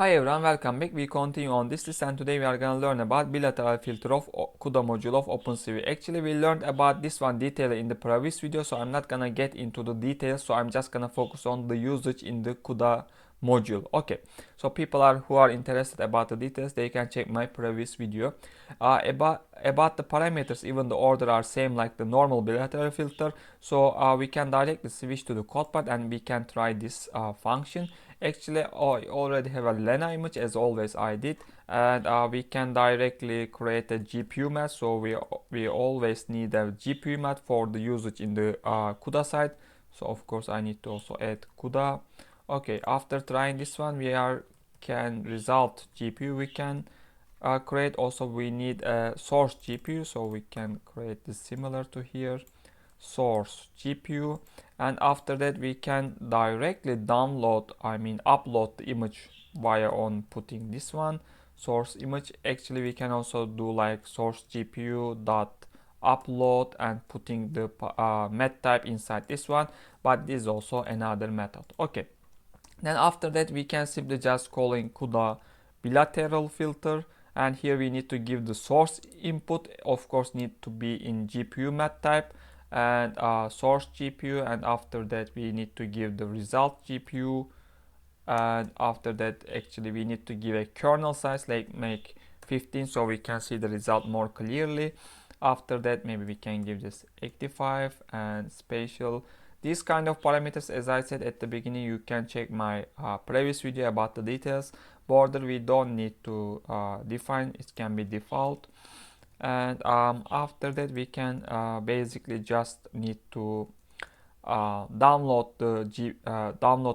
Hi everyone, welcome back. We continue on this list and today we are going to learn about bilateral filter of CUDA module of OpenCV. Actually, we learned about this one detail in the previous video, so I'm not going to get into the details. So I'm just going to focus on the usage in the CUDA module. Okay, so people who are interested about the details, they can check my previous video. About the parameters, even the order are same like the normal bilateral filter. So we can directly switch to the code part and we can try this function. Actually, I already have a Lena image, as always I did, and we can directly create a GPU mat. So we always need a GPU mat for the usage in the CUDA side. So of course I need to also add CUDA. Okay, after trying this one, can result GPU we can create. Also we need a source GPU, so we can create this similar to here, source GPU, and after that we can directly upload the image via on putting this one source image. Actually we can also do like source GPU dot upload and putting the met type inside this one, but this is also another method. Okay, then after that we can simply just calling CUDA bilateral filter, and here we need to give the source input, of course need to be in GPU mat type, and source GPU, and after that we need to give the result GPU, and after that actually we need to give a kernel size, like make 15 so we can see the result more clearly. After that maybe we can give this 85 and spatial. These kind of parameters, as I said at the beginning, you can check my previous video about the details. Border we don't need to define, it can be default. And after that we can basically just need to download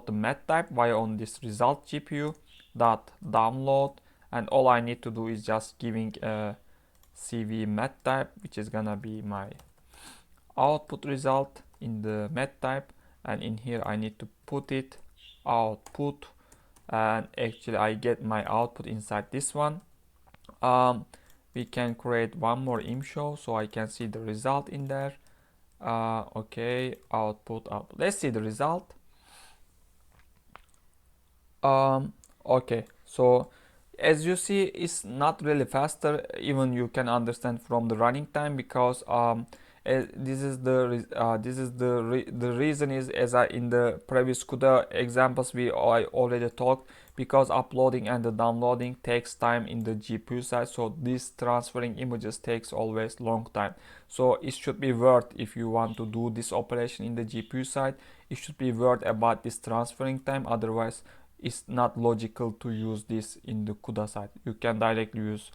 the mat type via on this result GPU dot download, and all I need to do is just giving a CV mat type, which is gonna be my output result in the mat type, and in here I need to put it output, and actually I get my output inside this one. We can create one more imshow so I can see the result in there. Okay, output up. Let's see the result. Okay, so as you see, it's not really faster. Even you can understand from the running time, because this is the reason is, as I in the previous CUDA examples I already talked, because uploading and the downloading takes time in the GPU side, so this transferring images takes always long time. So it should be worth, if you want to do this operation in the GPU side, it should be worth about this transferring time. Otherwise it's not logical to use this in the CUDA side. You can directly use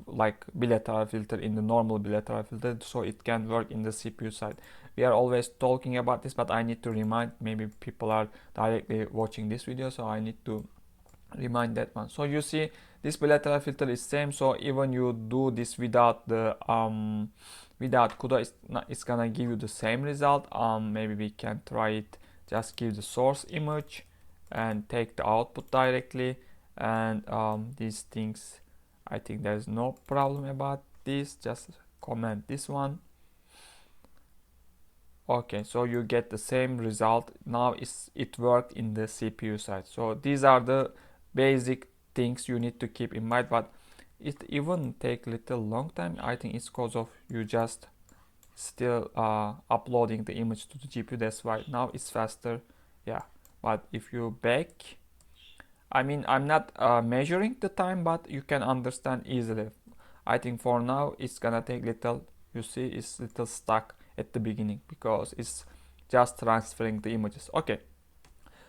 like bilateral filter in the normal bilateral filter, so it can work in the CPU side. We are always talking about this, but I need to remind, maybe people are directly watching this video, so I need to remind that one. So you see this bilateral filter is same, so even you do this without the without CUDA, it's gonna give you the same result. Maybe we can try it, just give the source image and take the output directly, and these things, I think there's no problem about this. Just comment this one. Okay, so you get the same result. Now it worked in the CPU side. So these are the basic things you need to keep in mind, but it even take little long time. I think it's because of you just still uploading the image to the GPU. That's why now it's faster. Yeah, but if you back, I mean, I'm not measuring the time, but you can understand easily. I think for now it's gonna take little. You see it's little stuck at the beginning because it's just transferring the images. Okay,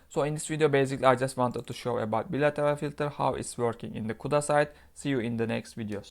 so in this video basically I just wanted to show about bilateral filter, how it's working in the CUDA side. See you in the next videos.